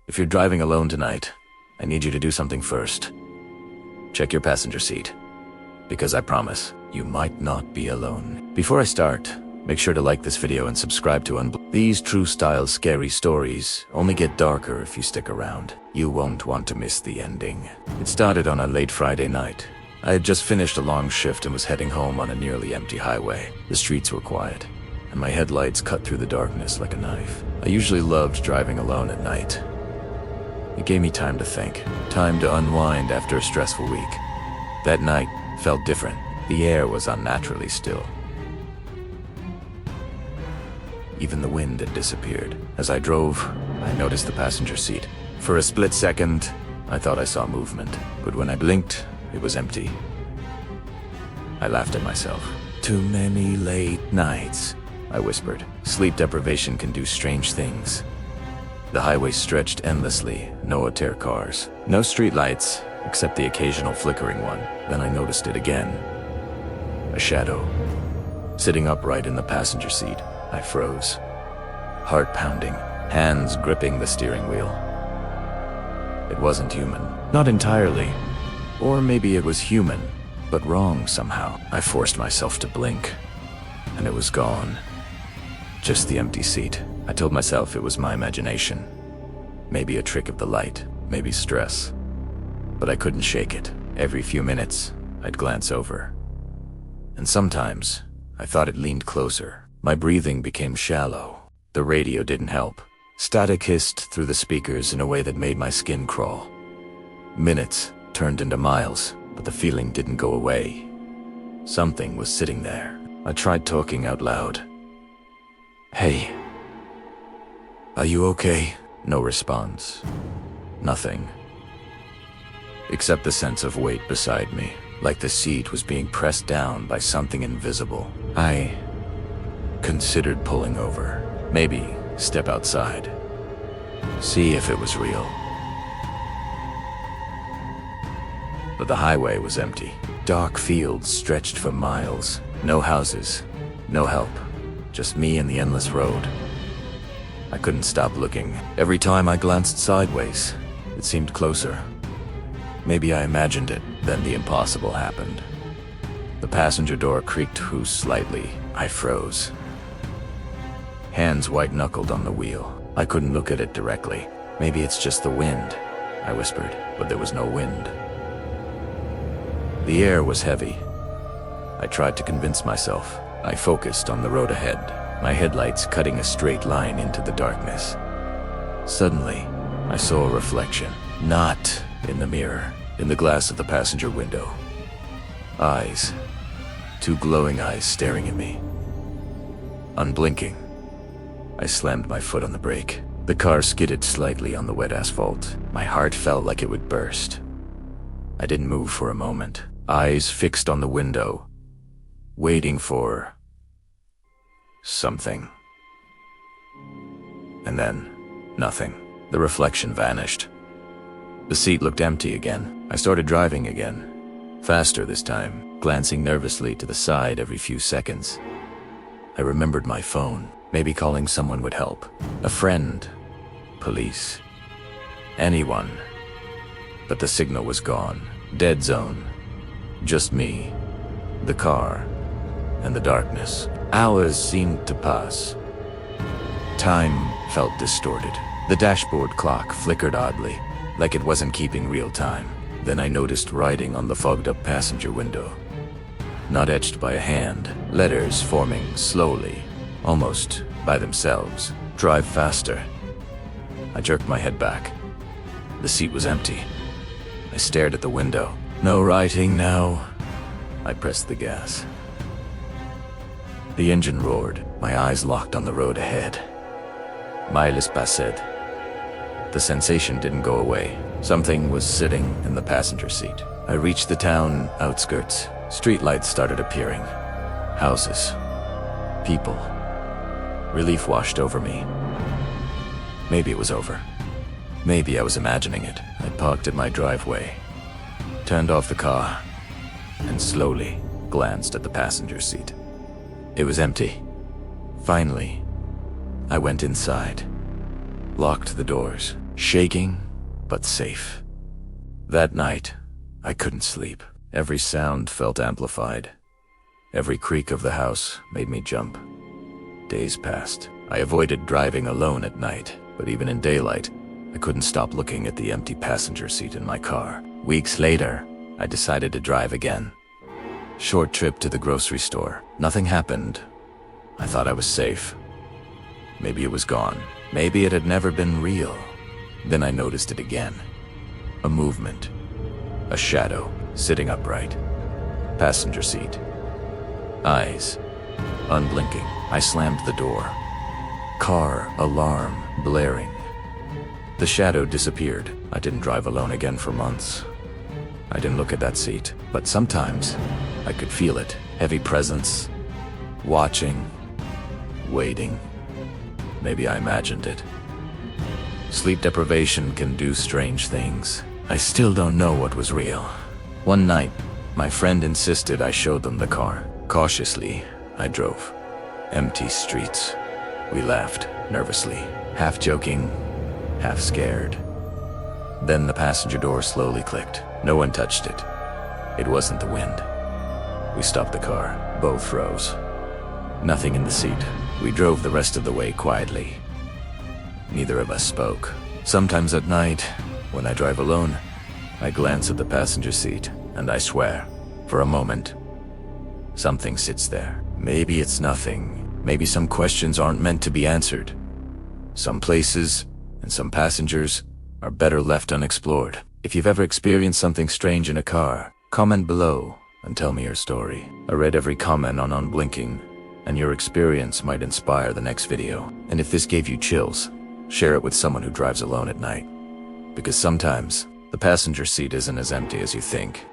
If you're driving alone tonight, I need you to do something first. Check your passenger seat, because I promise you might not be alone. Before I start, make sure to like this video and subscribe to Unblinking. These true-style scary stories only get darker if you stick around. You won't want to miss the ending. It started on a late Friday night. I had just finished a long shift and was heading home on a nearly empty highway. The streets were quiet, and my headlights cut through the darkness like a knife. I usually loved driving alone at night. It gave me time to think, time to unwind after a stressful week. That night felt different. The air was unnaturally still. Even the wind had disappeared. As I drove, I noticed the passenger seat. For a split second, I thought I saw movement, but when I blinked, it was empty. I laughed at myself. Too many late nights, I whispered. Sleep deprivation can do strange things. The highway stretched endlessly, no arterial cars. No streetlights, except the occasional flickering one. Then I noticed it again. A shadow. Sitting upright in the passenger seat, I froze. Heart pounding, hands gripping the steering wheel. It wasn't human. Not entirely. Or maybe it was human, but wrong somehow. I forced myself to blink, and it was gone. Just the empty seat. I told myself it was my imagination. Maybe a trick of the light, maybe stress. But I couldn't shake it. Every few minutes, I'd glance over. And sometimes, I thought it leaned closer. My breathing became shallow. The radio didn't help. Static hissed through the speakers in a way that made my skin crawl. Minutes turned into miles, but the feeling didn't go away. Something was sitting there. I tried talking out loud. Hey. Are you okay? No response. Nothing. Except the sense of weight beside me, like the seat was being pressed down by something invisible. I considered pulling over. Maybe step outside. See if it was real. But the highway was empty. Dark fields stretched for miles. No houses. No help. Just me and the endless road. I couldn't stop looking. Every time I glanced sideways, it seemed closer. Maybe I imagined it, then the impossible happened. The passenger door creaked to slightly. I froze. Hands white-knuckled on the wheel. I couldn't look at it directly. Maybe it's just the wind, I whispered, but there was no wind. The air was heavy. I tried to convince myself. I focused on the road ahead, my headlights cutting a straight line into the darkness. Suddenly, I saw a reflection. Not in the mirror, in the glass of the passenger window. Eyes. Two glowing eyes staring at me. Unblinking. I slammed my foot on the brake. The car skidded slightly on the wet asphalt. My heart felt like it would burst. I didn't move for a moment. Eyes fixed on the window, waiting for something. And then, nothing. The reflection vanished. The seat looked empty again. I started driving again. Faster this time, glancing nervously to the side every few seconds. I remembered my phone. Maybe calling someone would help. A friend. Police. Anyone. But the signal was gone. Dead zone. Just me, the car, and the darkness. Hours seemed to pass. Time felt distorted. The dashboard clock flickered oddly, like it wasn't keeping real time. Then I noticed writing on the fogged-up passenger window. Not etched by a hand, letters forming slowly, almost by themselves. Drive faster. I jerked my head back. The seat was empty. I stared at the window. No writing now. I pressed the gas. The engine roared. My eyes locked on the road ahead. Miles passed. The sensation didn't go away. Something was sitting in the passenger seat. I reached the town outskirts. Streetlights started appearing. Houses. People. Relief washed over me. Maybe it was over. Maybe I was imagining it. I parked at my driveway, turned off the car, and slowly glanced at the passenger seat. It was empty. Finally, I went inside, locked the doors, Shaking, but safe. That night, I couldn't sleep. Every sound felt amplified. Every creak of the house made me jump. Days passed. I avoided driving alone at night, but even in daylight, I couldn't stop looking at the empty passenger seat in my car. Weeks later, I decided to drive again. Short trip to the grocery store. Nothing happened. I thought I was safe. Maybe it was gone. Maybe it had never been real. Then I noticed it again. A movement. A shadow, sitting upright. Passenger seat. Eyes. Unblinking. I slammed the door. Car alarm blaring. The shadow disappeared. I didn't drive alone again for months. I didn't look at that seat, but sometimes I could feel it. Heavy presence. Watching. Waiting. Maybe I imagined it. Sleep deprivation can do strange things. I still don't know what was real. One night, my friend insisted I show them the car. Cautiously, I drove. Empty streets. We laughed, nervously, half joking, half scared. Then the passenger door slowly clicked. No one touched it. It wasn't the wind. We stopped the car. Both froze. Nothing in the seat. We drove the rest of the way quietly. Neither of us spoke. Sometimes at night, when I drive alone, I glance at the passenger seat, and I swear, for a moment, something sits there. Maybe it's nothing. Maybe some questions aren't meant to be answered. Some places and some passengers are better left unexplored. If you've ever experienced something strange in a car, comment below and tell me your story. I read every comment on Unblinking, and your experience might inspire the next video. And if this gave you chills, share it with someone who drives alone at night. Because sometimes, the passenger seat isn't as empty as you think.